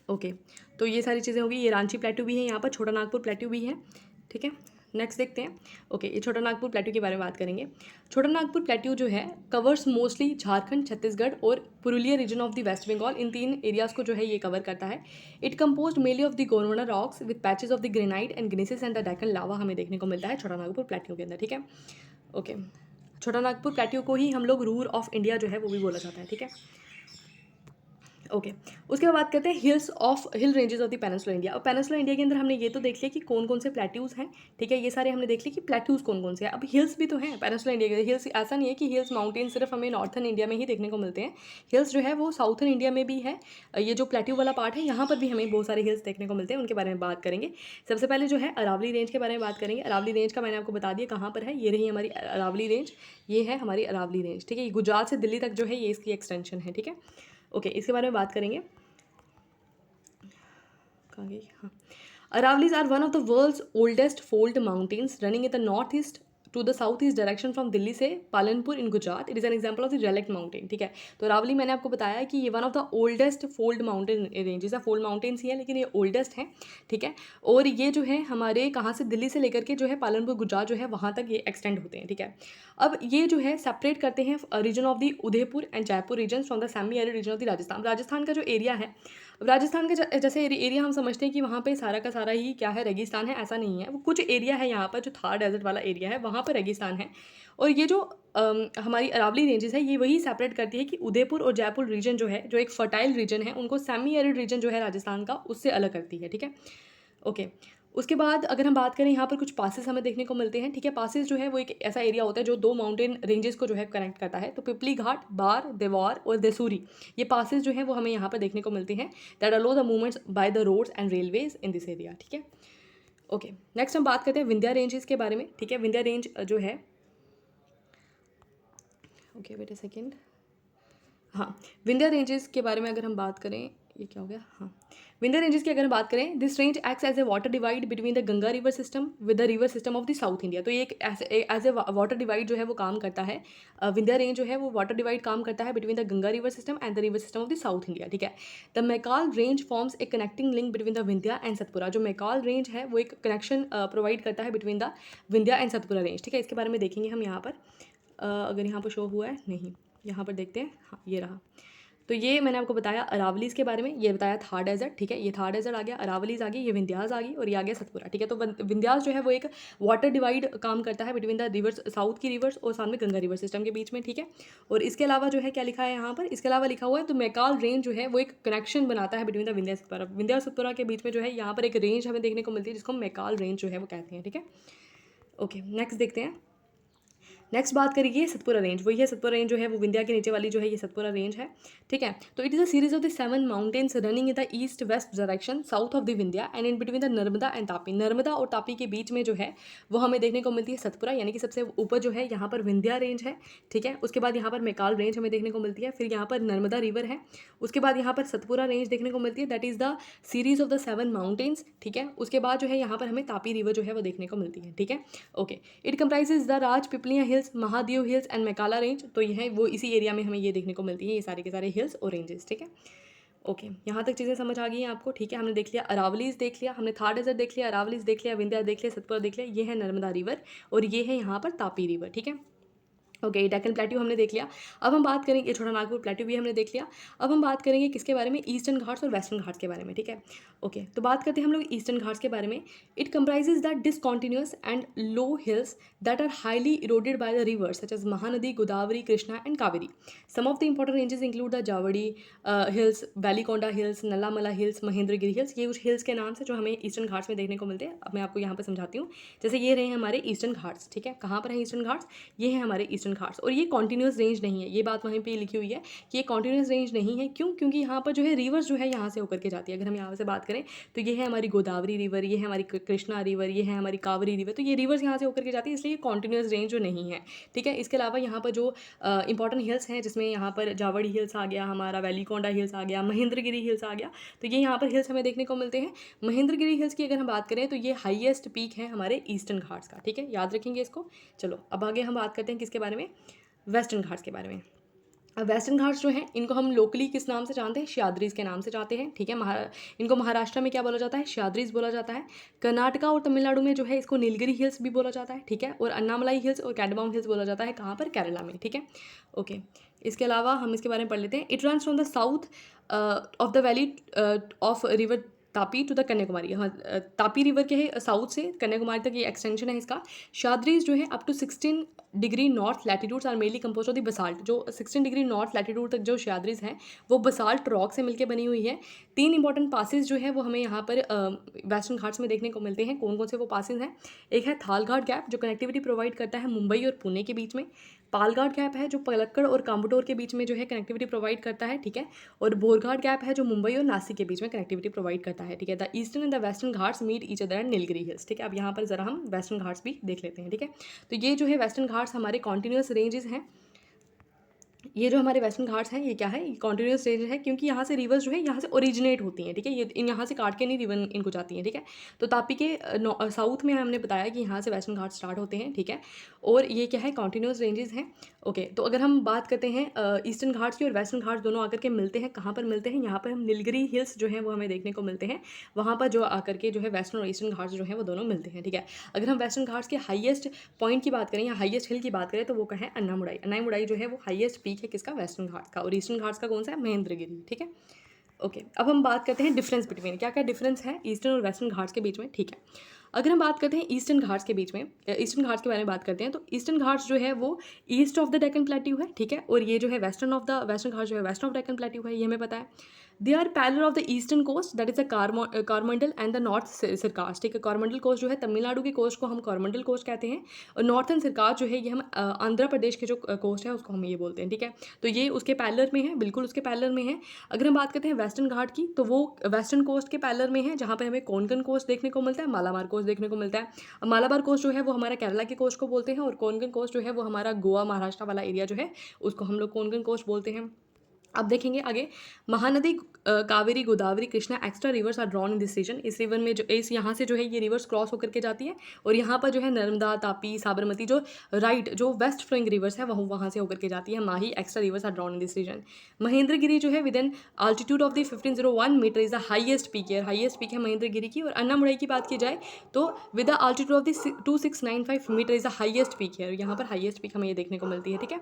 ओके, तो ये सारी चीज़ें होगी। ये रांची प्लेट्यू भी है, यहाँ पर छोटा नागपुर प्लेट्यू भी है, ठीक है। नेक्स्ट देखते हैं। ओके, ये छोटा नागपुर प्लेट्यू के बारे में बात करेंगे। छोटा नागपुर प्लेट्यू जो है कवर्स मोस्टली झारखंड, छत्तीसगढ़ और Purulia region of the west Bengal. इन 3 एरियाज़ को जो है ये कवर करता है। It compose mainly of the Gondwana rocks with patches of the granite and gneiss and the Deccan lava हमें देखने को मिलता है छोटा नागपुर प्लेट्यू के अंदर, ठीक है। ओके, छोटा नागपुर प्लेट्यू को ही हम लोग रूर ऑफ इंडिया जो है वो भी बोला जाता है, ठीक है। ओके, उसके बाद बात करते हैं hill ranges of the peninsula India. और पेनिनसुला इंडिया के अंदर हमने ये तो देख लिया कि कौन कौन से प्लेट्यूज़ हैं, ठीक है। ये सारे हमने देख लिया कि प्लेट्यूज़ कौन कौन से हैं। अब हिल्स भी तो हैं पेनिनसुला इंडिया के। हिल्स ऐसा नहीं है कि हिल्स माउंटेन सिर्फ हमें नॉर्थन इंडिया में ही देखने को मिलते हैं। हिल्स जो है वो साउथर्न इंडिया में भी है। ये जो प्लेट्यू वाला पार्ट है यहाँ पर भी हमें बहुत सारे हिल्स देखने को मिलते हैं, उनके बारे में बात करेंगे। सबसे पहले जो है अरावली रेंज के बारे में बात करेंगे। अरावली रेंज का मैंने आपको बता दिया कहाँ पर है, ये रही हमारी अरावली रेंज, ये है हमारी अरावली रेंज, ठीक है। ये गुजरात से दिल्ली तक जो है ये इसकी एक्सटेंशन है, ठीक है। ओके, इसके बारे में बात करेंगे। हाँ, Aravallis are one of the world's oldest fold mountains running in the northeast to the southeast direction from Delhi से Palanpur in Gujarat. It is an example of the relic mountain, ठीक है। तो अरावली मैंने आपको बताया कि ये one of the oldest fold mountain ranges है। फोल्ड माउंटेन्स ही है लेकिन ये ओल्डेस्ट हैं, ठीक है। और ये जो है हमारे कहाँ से, दिल्ली से लेकर के जो है पालनपुर गुजरात जो है वहाँ तक ये एक्सटेंड होते हैं, ठीक है। अब ये जो है सेपरेट करते हैं region of the Udaipur and Jaipur region from the semi arid region of the Rajasthan. Rajasthan का जो एरिया है, राजस्थान का जैसे एरिया हम समझते हैं कि वहाँ पे सारा का सारा ही क्या है, रेगिस्तान है, ऐसा नहीं है। वो कुछ एरिया है यहाँ पर जो थार डेजर्ट वाला एरिया है, वहाँ पर रेगिस्तान है। और ये जो हमारी अरावली रेंजेस है ये वही सेपरेट करती है कि उदयपुर और जयपुर रीजन जो है, जो एक फर्टाइल रीजन है, उनको सेमी एरिड रीजन जो है राजस्थान का उससे अलग करती है, ठीक है। ओके, उसके बाद अगर हम बात करें यहाँ पर कुछ पासेस हमें देखने को मिलते हैं, ठीक है। पासेस जो है वो एक ऐसा एरिया होता है जो 2 माउंटेन रेंजेस को जो है कनेक्ट करता है। तो पिपली घाट, बार, देवार और देसूरी, ये पासेस जो है वो हमें यहाँ पर देखने को मिलते हैं that allow the movements by the roads and railways in this area, ठीक है। ओके, नेक्स्ट हम बात करते हैं विंध्या रेंजेस के बारे में, ठीक है। विंध्या रेंज जो है, ओके वेट अ सेकेंड, हाँ, विंध्या रेंजेस के बारे में अगर हम बात करें, ये क्या हो गया, हाँ, विंध्या रेंजेस की अगर हम बात करें, this range acts as a water divide between the Ganga river system with the river system of the south India. तो ये एक एज ए वाटर डिवाइड जो है वो काम करता है। विंध्या रेंज जो है वो वाटर डिवाइड काम करता है between the Ganga river system and the river system of the south India, ठीक है। The Maikal range forms a connecting link between the Vindhya and Satpura. जो मैकाल रेंज है वो एक कनेक्शन प्रोवाइड करता है between the Vindhya and Satpura range, ठीक है। इसके बारे में देखेंगे हम यहाँ पर, अगर यहाँ पर शो हुआ है, नहीं, यहाँ पर देखते हैं, हाँ ये रहा। तो ये मैंने आपको बताया अरावलीज़ के बारे में, ये बताया थार डेजर्ट, ठीक है। ये थार डेजर्ट आ गया, अरावलीज़ आ गई, ये विंध्यास आ गई और ये आ गया सतपुरा, ठीक है। तो विंध्यास जो है वो एक वाटर डिवाइड काम करता है बिटवीन द रिवर्स, साउथ की रिवर्स और साथ में गंगा रिवर सिस्टम के बीच में, ठीक है। और इसके अलावा जो है क्या लिखा है यहाँ पर, इसके अलावा लिखा हुआ है तो मैकाल रेंज जो है वो एक कनेक्शन बनाता है बिटवीन द विंध्या सतपुरा। विंध्या सतपुरा के बीच में जो है यहाँ पर एक रेंज हमें देखने को मिलती है जिसको मैकाल रेंज जो है वो कहते हैं, ठीक है। ओके, नेक्स्ट देखते हैं। नेक्स्ट बात करेंगे सतपुरा रेंज, वही है सतपुरा रेंज जो है वो विंध्या के नीचे वाली जो है ये सतपुरा रेंज है, ठीक है। तो it is a series of the 7 mountains running in the east west direction south of the Vindhya and in between the Narmada and Tapi. Narmada और तापी के बीच में जो है वो हमें देखने को मिलती है सतपुरा, यानी कि सबसे ऊपर जो है यहाँ पर विंध्या रेंज है, ठीक है। उसके बाद यहाँ पर मैकाल रेंज हमें देखने को मिलती है, फिर यहाँ पर नर्मदा रिवर है, उसके बाद यहाँ पर सतपुरा रेंज देखने को मिलती है, that is the series of the 7 mountains, ठीक है। उसके बाद जो है यहाँ पर हमें तापी रिवर जो है वो देखने को मिलती है, ठीक है। Okay, it comprises the Rajpipla hills, Mahadev hills and Maikala range. तो ये है वो इसी एरिया में हमें ये देखने को मिलती है, ये सारे के सारे हिल्स और रेंजेस, ठीक है। ओके, यहाँ तक चीज़ें समझ आ गई हैं आपको, ठीक है। हमने देख लिया अरावलीज देख लिया, हमने थार डेजर्ट देख लिया, अरावलीज देख लिया, विंध्या देख लिया, सतपुरा देख लिया, ये है नर्मदा रिवर और ये है यहाँ पर तापी रिवर, ठीक है। ओके, डेक्कन प्लेट्यू हमने देख लिया। अब हम बात करेंगे, छोटा नागपुर प्लेट्यू भी हमने देख लिया। अब हम बात करेंगे किसके बारे में, ईस्टर्न घाट्स और वेस्टर्न घाट्स के बारे में, ठीक है। ओके, तो बात करते हैं हम लोग ईस्टर्न घाट्स के बारे में। It comprises the discontinuous and low hills that are highly eroded by the rivers such as Mahanadi, Godavari, Krishna and Kaveri. Some of the important ranges include the Javadi hills, Velikonda hills, Nallamala hills, Mahendragiri hills. ये कुछ हिल्स के नाम से जो हमें ईस्टर्न घाट्स में देखने को मिलते हैं। अब मैं आपको यहाँ पर समझाती हूँ। जैसे ये रहे हमारे ईस्टर्न घाट्स, ठीक है। कहाँ पर है ईस्टर्न घाट्स, ये है हमारे ईस्टर्न घाट्स और ये कॉन्टिन्यूस रेंज नहीं है, ये बात वहीं पे लिखी हुई है कि ये कॉन्टिन्यूस रेंज नहीं है। क्यों? क्योंकि यहाँ पर जो है रिवर्स जो है यहाँ से होकर के जाती है। अगर हम यहाँ से बात करें तो ये है हमारी गोदावरी रिवर, ये है हमारी कृष्णा रिवर, ये है हमारी कावेरी रिवर। तो ये रिवर्स यहाँ से होकर के जाती है, इसलिए ये कॉन्टिन्यूस रेंज जो नहीं है, ठीक है। इसके अलावा यहाँ पर जो इंपॉर्टेंट हिल्स हैं, जिसमें यहाँ पर जावड़ी हिल्स आ गया, हमारा वैलीकोंडा हिल्स आ गया, महेंद्रगिरी हिल्स आ गया, तो ये यहाँ पर हिल्स हमें देखने को मिलते हैं। महेंद्रगिरी हिल्स की अगर हम बात करें तो ये हाईएस्ट पीक है हमारे ईस्टर्न घाट्स का, ठीक है, याद रखेंगे इसको। चलो अब आगे हम बात करते हैं किसके बारे में, वेस्टर्न घाट्स के बारे में। अब वेस्टर्न घाट्स जो हैं इनको हम लोकली किस नाम से जानते हैं, सह्याद्रीज के नाम से जानते हैं, ठीक है। इनको महाराष्ट्र में क्या बोला जाता है, सह्याद्रीज बोला जाता है। कर्नाटका और तमिलनाडु में जो है इसको नीलगिरी हिल्स भी बोला जाता है, ठीक है। और अन्नामलाई हिल्स और कैडमम हिल्स बोला जाता है, कहाँ पर, केरला में, ठीक है। ओके, इसके अलावा हम इसके बारे में पढ़ लेते हैं। It runs from the south of the valley of river Tapi to the Kanyakumari. हाँ, तापी रिवर के है साउथ से कन्याकुमारी तक ये एक्सटेंशन है इसका। सह्याद्रीज जो है up to 16 degree north latitudes are mainly compose of the basalt. जो 16 डिग्री नॉर्थ लैटिट्यूड तक जो सह्याद्रीज हैं वो बसाल्ट रॉक से मिलकर बनी हुई है। 3 इंपॉर्टेंट पासेज जो है वो हमें यहाँ पर वेस्टर्न घाट्स में देखने को मिलते हैं। कौन कौन से वो पासेज हैं, एक है थालघाट गैप जो कनेक्टिविटी प्रोवाइड करता है मुंबई और पुणे के बीच में। पालघाट गैप है जो पलक्कड़ और काम्बटोर के बीच में जो है कनेक्टिविटी प्रोवाइड करता है, ठीक है। और बोरघाट गैप है जो मुंबई और नासिक के बीच में कनेक्टिविटी प्रोवाइड करता है, ठीक है। The eastern and the western Ghats meet each other and Nilgiri hills, ठीक है। अब यहाँ पर जरा हम वेस्टर्न घाट्स भी देख लेते हैं, ठीक है। तो ये जो है वेस्टर्न घाट्स हमारे कॉन्टिन्यूस रेंजेस हैं। ये जो हमारे वेस्टर्न घाट्स हैं ये क्या है, ये कॉन्टिन्यूस रेंज है, क्योंकि यहाँ से रिवर्स जो है यहाँ से ओरिजिनेट होती हैं, ठीक है। ये यहाँ से काट के नहीं रिवर इनको जाती हैं, ठीक है। तो तापी के साउथ में हमने बताया कि यहाँ से वेस्टर्न घाट स्टार्ट होते हैं, ठीक है। और ये क्या है, कॉन्टिन्यूस रेंजेस हैं। ओके, तो अगर हम बात करते हैं ईस्टर्न घाट्स की और वेस्टर्न घाट्स दोनों आकर के मिलते हैं, कहाँ पर मिलते हैं, यहाँ पर हम नीलगिरी हिल्स जो है वो हमें देखने को मिलते हैं। वहाँ पर जो आकर के जो है वेस्टर्न और ईस्टर्न घाट्स जो है वो दोनों मिलते हैं, ठीक है। अगर हम वेस्टर्न घाट्स के हाईएस्ट पॉइंट की बात करें या हाईएस्ट हिल की बात करें तो वो कहें अन्नामुड़ाई। अन्नामुड़ाई जो है वो हाईएस्ट पीक है किसका, वेस्टर्न घाट्स का। और ईस्टर्न घाट्स का कौन सा है, महेंद्रगिरी, ठीक है। ओके, अब हम बात करते हैं डिफरेंस बिटवीन, क्या क्या डिफरेंस है ईस्टर्न और वेस्टर्न घाट्स के बीच में, ठीक है। अगर हम बात करते हैं ईस्टर्न घाट्स के बीच में, ईस्टर्न घाट्स के बारे में बात करते हैं तो ईस्टर्न घाट्स जो है वो east of the Deccan plateau है, ठीक है। और ये जो है वेस्टर्न घाट्स जो है वेस्ट ऑफ डेक्कन प्लेट्यू है, ये हमें पता है। They are parallel of the eastern coast that is a Coromandel and the north Circars, ठीक है। कॉरमंडल कोस्ट जो है तमिलनाडु के कोस्ट को हम कॉरमंडल कोस्ट कहते हैं और नॉर्थन सिरकार्स जो है ये हम आंध्र प्रदेश के जो कोस्ट है उसको हम ये बोलते हैं, ठीक है। तो ये उसके पैरेलल में है, बिल्कुल उसके पैरेलल में है। अगर हम बात करते हैं वेस्टर्न घाट की तो वो वेस्टर्न कोस्ट के पैरेलल में है, जहाँ पर हमें कोंकण कोस्ट देखने को मिलता है, मालाबार कोस्ट देखने को मिलता है। मालाबार कोस्ट जो है वो हमारा केरला के कोस्ट को बोलते हैं और कोंकण कोस्ट जो है वो हमारा गोवा महाराष्ट्र वाला एरिया जो है उसको हम लोग कोंकण कोस्ट बोलते हैं। अब देखेंगे आगे, Mahanadi, Kaveri, Godavari, Krishna extra rivers are drawn in this region. इस रिवर में जो इस यहाँ से जो है ये रिवर्स क्रॉस होकर के जाती है और यहाँ पर जो है नर्मदा, तापी, साबरमती जो राइट जो वेस्ट फ्लोइंग रिवर्स है वहाँ से होकर के जाती है। Mahi extra rivers are drawn in this region. Mahendragiri जो है with an altitude of the 1501 meter is the highest peak है, हाईएस्ट पीक है महेंद्रगिरी की। और अन्नामुड़ाई की बात की जाए तो with the altitude of the 2695 metre is the highest peak है, और यहाँ पर हाईएस्ट पीक हमें ये देखने को मिलती है, ठीक है।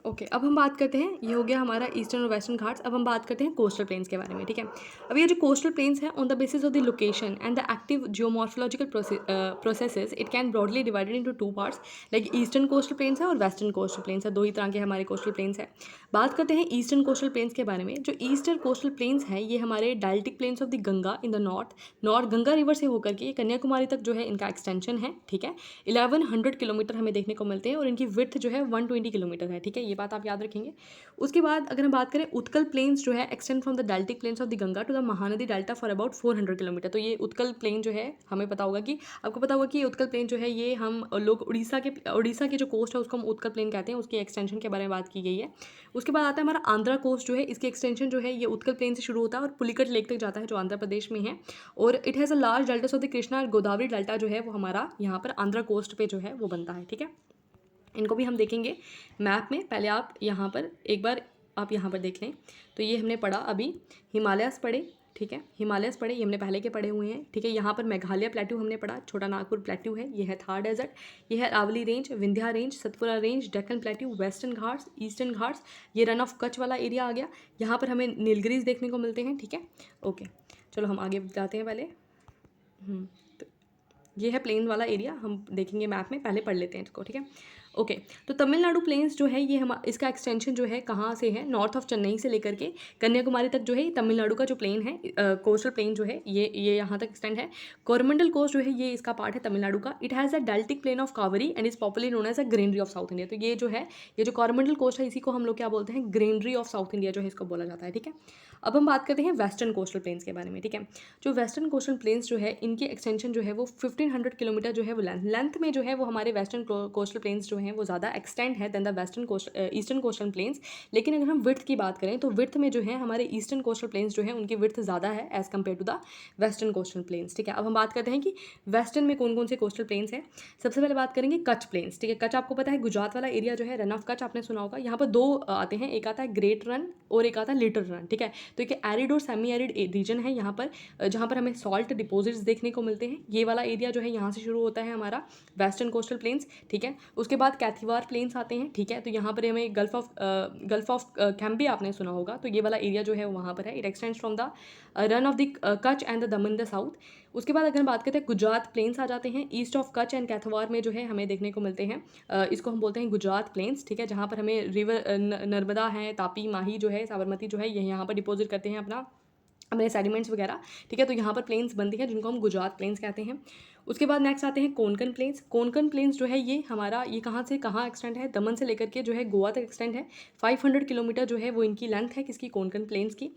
ओके, अब हम बात करते हैं, ये हो गया हमारा ईस्टर्न और वेस्टर्न घाट्स। अब हम बात करते हैं कोस्टल प्लेन्स के बारे में, ठीक है। अब ये जो कोस्टल प्लेन्स हैं, on the basis of the location and the active geomorphological processes, it can broadly divided into two parts, like eastern coastal planes है और वेस्टर्न कोस्टल प्लेन्स है। दो ही तरह के हमारे कोस्टल प्लेन्स हैं। बात करते हैं ईस्टर्न कोस्टल प्लेन्स के बारे में। जो ईस्टर्न कोस्टल प्लेन्स हैं, ये हमारे deltaic plains of the Ganga in the north Ganga river से होकर के कन्याकुमारी तक जो है इनका एक्सटेंशन है, ठीक है। 1100 किलोमीटर हमें देखने को मिलते हैं और इनकी विड्थ जो है 120 किलोमीटर है, ठीक है। ये बात आप याद रखेंगे। उसके बाद अगर हम बात करें, उत्कल प्लेन्स जो है extend from the deltaic plains of the Ganga to the Mahanadi delta for about 400 kilometre. तो ये उत्कल प्लेन जो है, हमें पता होगा कि आपको पता होगा कि ये उत्कल प्लेन जो है, ये हम लोग उड़ीसा के जो कोस्ट है उसको हम उत्कल प्लेन कहते हैं। उसकी एक्सटेंशन के बारे में बात की गई है। उसके बाद आता है हमारा आंध्रा कोस्ट जो है, इसकी एक्सटेंशन जो है ये उत्कल प्लेन से शुरू होता है और पुलिकट लेक तक जाता है, जो आंध्र प्रदेश में है। और it has a large delta of the Krishna और गोदावरी डेल्टा जो है वो हमारा यहाँ पर आंध्रा कोस्ट पे जो है वो बनता है, ठीक है। इनको भी हम देखेंगे मैप में। पहले आप यहाँ पर एक बार आप यहाँ पर देख लें। तो ये हमने पढ़ा अभी, हिमालयस पढ़े, ठीक है। हिमालयस पढ़े, ये हमने पहले के पढ़े हुए हैं, ठीक है। यहाँ पर मेघालय प्लेट्यू हमने पढ़ा, छोटा नागपुर प्लेट्यू है, ये है थार डेजर्ट, ये है Aravali range, Vindhya range, Satpura range, Deccan plateau, western Ghats, eastern Ghats, ये रन ऑफ कच्छ वाला एरिया आ गया। यहाँ पर हमें नीलगिरीज देखने को मिलते हैं, ठीक है। ओके, चलो हम आगे जाते हैं पहले। तो ये है प्लेन वाला एरिया, हम देखेंगे मैप में, पहले पढ़ लेते हैं इसको, ठीक है। ओके, तो तमिलनाडु प्लेन्स जो है, ये हम इसका एक्सटेंशन जो है कहाँ से है, नॉर्थ ऑफ चेन्नई से लेकर के कन्याकुमारी तक जो है तमिलनाडु का जो प्लेन है, कोस्टल प्लेन जो है, ये यहाँ तक एक्सटेंड है। कोरमंडल कोस्ट जो है, ये इसका पार्ट है तमिलनाडु का। It has a deltaic plain of Kaveri and is popularly known as a greenery of south India. तो ये जो है, ये जो कोरमंडल कोस्ट है, इसी को हम लोग क्या बोलते हैं, ग्रीनरी ऑफ साउथ इंडिया जो है इसको बोला जाता है, ठीक है। अब हम बात करते हैं वेस्टर्न कोस्टल प्लेन्स के बारे में, ठीक है। जो वेस्टर्न कोस्टल प्लेन्स जो है, इनकी एक्सटेंशन जो है वो 1500 किलोमीटर जो है वो लेंथ में जो है वो हमारे वेस्टर्न कोस्टल प्लेन्स जो हैं वो ज़्यादा एक्सटेंड है than the eastern coastal plains. लेकिन अगर हम विड्थ की बात करें तो विड्थ में जो है हमारे ईस्टर्न कोस्टल प्लेन्स जो है उनकी विड्थ ज़्यादा है as compared to the western coastal plains, ठीक है। अब हम बात करते हैं कि वेस्टर्न में कौन कौन से कोस्टल प्लेन्स हैं। सबसे पहले बात करेंगे कच्छ प्लेन्स, ठीक है। कच्छ आपको पता है, गुजरात वाला एरिया जो है, रन ऑफ कच्छ आपने सुना होगा। यहाँ पर दो आते हैं, एक आता है ग्रेट रन और एक आता है लिटिल रन, ठीक है। तो एक एरिड और सेमी एरिड रीजन है यहाँ पर, जहाँ पर हमें सॉल्ट डिपॉजिट्स देखने को मिलते हैं। ये वाला एरिया जो है यहाँ से शुरू होता है हमारा वेस्टर्न कोस्टल प्लेन्स, ठीक है। उसके बाद कैथीवार प्लेन्स आते हैं, ठीक है। तो यहाँ पर हमें गल्फ ऑफ कैम्बे आपने सुना होगा, तो ये वाला एरिया जो है वहाँ पर है। It extends from the run of the Kutch and the Daman the south. उसके बाद अगर हम बात करते हैं गुजरात प्लेन्स आ जाते हैं, east of Kutch and Kaithwar में जो है हमें देखने को मिलते हैं। इसको हम बोलते हैं गुजरात प्लेन्स, ठीक है। जहाँ पर हमें रिवर नर्मदा है, तापी, माही जो है, साबरमती जो है, ये यहाँ पर डिपॉजिट करते हैं अपने सेडिमेंट्स वगैरह, ठीक है। तो यहाँ पर प्लेन्स बनती हैं जिनको हम गुजरात प्लेन्स कहते हैं। उसके बाद नेक्स्ट आते हैं कोंकण प्लेन्स। कोंकण प्लेन्स जो है ये हमारा, ये कहाँ से कहाँ एक्सटेंड है, दमन से लेकर के जो है गोवा तक एक्सटेंड है। 500 किलोमीटर जो है वो इनकी लेंथ है, किसकी, कोंकण प्लेन्स की।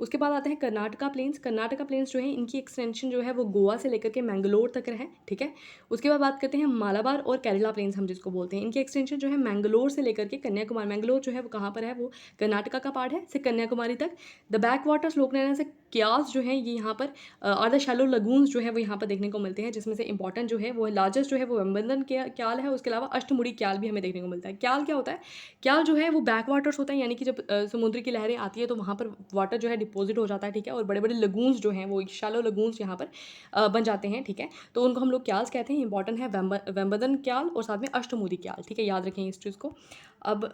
उसके बाद आते हैं कर्नाटका प्लेन्स। कर्नाटका प्लेन्स जो है इनकी एक्सटेंशन जो है वो गोवा से लेकर के मैंगलोर तक है, ठीक है। उसके बाद बात करते हैं मालाबार और केरला प्लेन्स हम जिसको बोलते हैं। इनकी एक्सटेंशन जो है मैंगलोर से लेकर के कन्याकुमारी, मैंगलोर जो है वो कहाँ पर है, वो कर्नाटका का पार्ट है, से कन्याकुमारी तक। द बैक वाटर्स लोकनैना से क्यास जो है ये यहाँ पर और द शैलो लगून्स जो है वो यहाँ पर देखने को मिलते हैं, जिसमें से इंपॉर्टेंट जो है वो लार्जेस्ट जो है वो वेम्बंदन क्याल है। उसके अलावा अष्टमुड़ी क्याल भी हमें देखने को मिलता है। क्याल क्या होता है, क्याल जो है वो बैक वाटर्स होता है, यानी कि जब समुद्र की लहरें आती है तो वहाँ पर वाटर जो है डिपॉजिट हो जाता है, ठीक है। और बड़े बड़े लगून्स जो हैं वो शैलो लगून्स यहाँ पर बन जाते हैं, ठीक है। तो उनको हम लोग क्याल्स कहते हैं। इंपॉर्टेंट है वेम्बंदन क्याल और साथ में अष्टमुड़ी क्याल, ठीक है, याद रखें इस चीज़ को। अब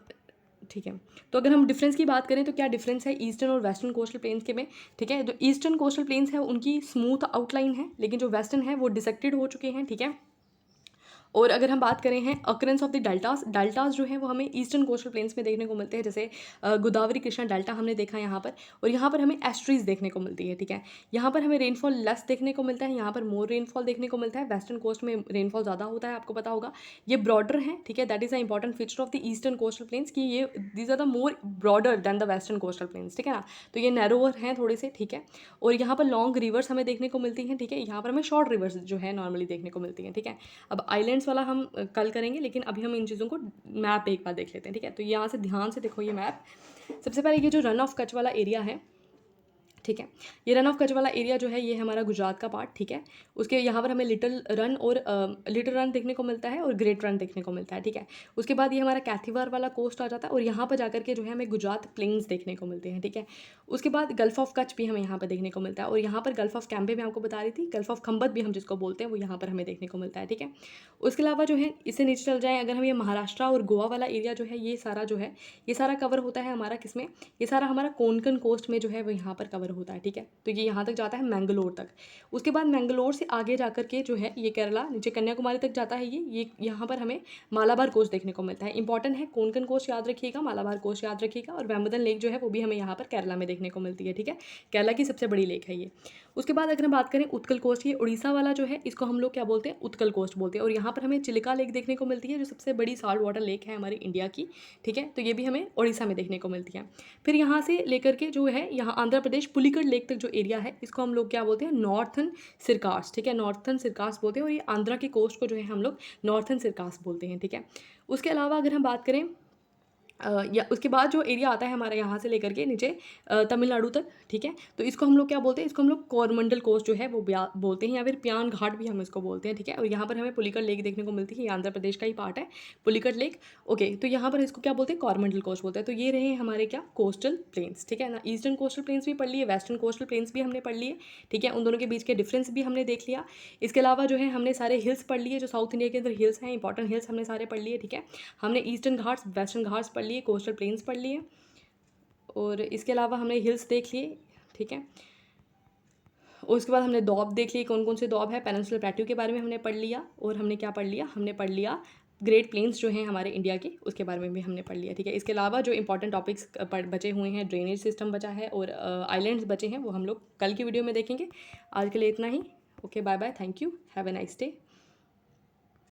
ठीक है, तो अगर हम डिफरेंस की बात करें तो क्या डिफरेंस है ईस्टर्न और वेस्टर्न कोस्टल प्लेन्स के में, ठीक है। जो ईस्टर्न कोस्टल प्लेन्स है उनकी स्मूथ आउटलाइन है, लेकिन जो वेस्टर्न है वो डिसेक्टेड हो चुके हैं, ठीक है। और अगर हम बात करें हैं अकरेंस ऑफ द डेल्टास जो है वो हमें ईस्टर्न कोस्टल प्लेन्स में देखने को मिलते हैं, जैसे गोदावरी कृष्णा डेल्टा हमने देखा यहाँ पर। और यहाँ पर हमें एस्ट्रीज देखने को मिलती है, ठीक है। यहाँ पर हमें रेनफॉल लेस देखने को मिलता है, यहाँ पर मोर रेनफॉल देखने को मिलता है। वेस्टर्न कोस्ट में रेनफॉल ज़्यादा होता है, आपको पता होगा। ये ब्रॉडर है, ठीक है। That is a important feature of the eastern coastal plains कि ये these are the more broader than the western coastal plains, ठीक है ना। तो ये नैरोवर हैं थोड़े से, ठीक है। और यहाँ पर लॉन्ग रिवर्स हमें देखने को मिलती हैं, ठीक है। यहाँ पर हमें शॉर्ट रिवर्स जो है नॉर्मली देखने को मिलती हैं, ठीक है। अब आइलैंड्स वाला हम कल करेंगे, लेकिन अभी हम इन चीज़ों को मैप एक बार देख लेते हैं, ठीक है। तो यहाँ से ध्यान से देखो ये मैप। सबसे पहले ये जो रन ऑफ कच्छ वाला एरिया है, ठीक है। ये रन ऑफ कच्छ वाला एरिया जो है ये हमारा गुजरात का पार्ट, ठीक है। उसके यहाँ पर हमें लिटिल रन और लिटिल रन देखने को मिलता है और ग्रेट रन देखने को मिलता है, ठीक है। उसके बाद ये हमारा कैथीवार वाला कोस्ट आ जाता है और यहाँ पर जाकर के जो है हमें गुजरात प्लेन्स देखने को मिलते हैं, ठीक है। उसके बाद गल्फ ऑफ कच्छ भी हमें यहाँ पर देखने को मिलता है और यहाँ पर गल्फ ऑफ कैम्बे मैं आपको बता रही थी, गल्फ ऑफ खंबत भी हम जिसको बोलते हैं वो यहाँ पर हमें देखने को मिलता है, ठीक है। उसके अलावा जो है इससे नीचे चल जाएँ अगर हम, ये महाराष्ट्र और गोवा वाला एरिया जो है ये सारा जो है ये सारा कवर होता है हमारा किस में, ये सारा हमारा कोंकण कोस्ट में जो है वो यहाँ पर कवर होता है, ठीक है। तो ये यहाँ तक जाता है मैंगलोर तक। उसके बाद मैंगलोर से आगे जाकर के जो है ये केरला नीचे कन्याकुमारी तक जाता है, ये यहाँ पर हमें मालाबार कोस्ट देखने को मिलता है। इंपॉर्टेंट है, कोंकण कोस्ट याद रखिएगा, मालाबार कोस्ट याद रखिएगा, और वेम्बलन लेक जो है वो भी हमें यहाँ पर केरला में देखने को मिलती है, ठीक है। केरला की सबसे बड़ी लेक है ये। उसके बाद अगर हम बात करें उत्कल कोस्ट, ये उड़ीसा वाला जो है इसको हम लोग क्या बोलते हैं, उत्कल कोस्ट बोलते हैं, और यहाँ पर हमें चिलिका लेक देखने को मिलती है जो सबसे बड़ी साल्ट वाटर लेक है हमारी इंडिया की, ठीक है। तो ये भी हमें उड़ीसा में देखने को मिलती है। फिर यहाँ से लेकर के जो है यहाँ आंध्र प्रदेश पुलिकट लेक तक जो एरिया है इसको हम लोग क्या बोलते हैं, नॉर्थन सिरकास, ठीक है, नॉर्थन सिरकास बोलते हैं, और ये आंध्रा के कोस्ट को जो है हम लोग नॉर्थन सिरकास बोलते हैं, ठीक है। उसके अलावा अगर हम बात करें या उसके बाद जो एरिया आता है हमारा यहाँ से लेकर के नीचे तमिलनाडु तक, ठीक है, तो इसको हम लोग क्या बोलते हैं, इसको हम लोग कोरमंडल कोस्ट जो है वो बोलते हैं, या फिर प्यान घाट भी हम इसको बोलते हैं, ठीक है। और यहाँ पर हमें पुलिकट लेक देखने को मिलती है, ये आंध्र प्रदेश का ही पार्ट है पुलिकट लेक, ओके। तो यहाँ पर इसको क्या बोलते हैं, कोरमंडल कोस्ट बोलते हैं। तो ये रहे हमारे क्या कोस्टल प्लेन्स, ठीक है ना। ईस्टर्न कोस्टल प्लेन्स भी पढ़ लिए, वेस्टर्न कोस्टल प्लेन्स भी हमने पढ़ लिए, ठीक है, उन दोनों के बीच के डिफरेंस भी हमने देख लिया। इसके अलावा जो है हमने सारे हिल्स पढ़ लिए, जो साउथ इंडिया के अंदर हिल्स हैं, इंपॉर्टेंट हिल्स हमने सारे पढ़ लिए, ठीक है। हमने ईस्टर्न घाट्स वेस्टर्न घाट्स पढ़ लिए, कोस्टल प्लेन्स पढ़ लिए, और इसके अलावा हमने हिल्स देख लिए, ठीक है। और उसके बाद हमने दौब देख लिए, कौन कौन से दौब है, पेनिनसुलर प्लेट्यू के बारे में हमने पढ़ लिया, और हमने क्या पढ़ लिया, हमने पढ़ लिया ग्रेट प्लेन्स जो हैं हमारे इंडिया के, उसके बारे में भी हमने पढ़ लिया, ठीक है। इसके अलावा जो इंपॉर्टेंट टॉपिक्स बचे हुए हैं, ड्रेनेज सिस्टम बचा है और आइलैंड्स बचे हैं, वो हम लोग कल की वीडियो में देखेंगे। आज के लिए इतना ही, okay, bye bye, thank you, have a nice day.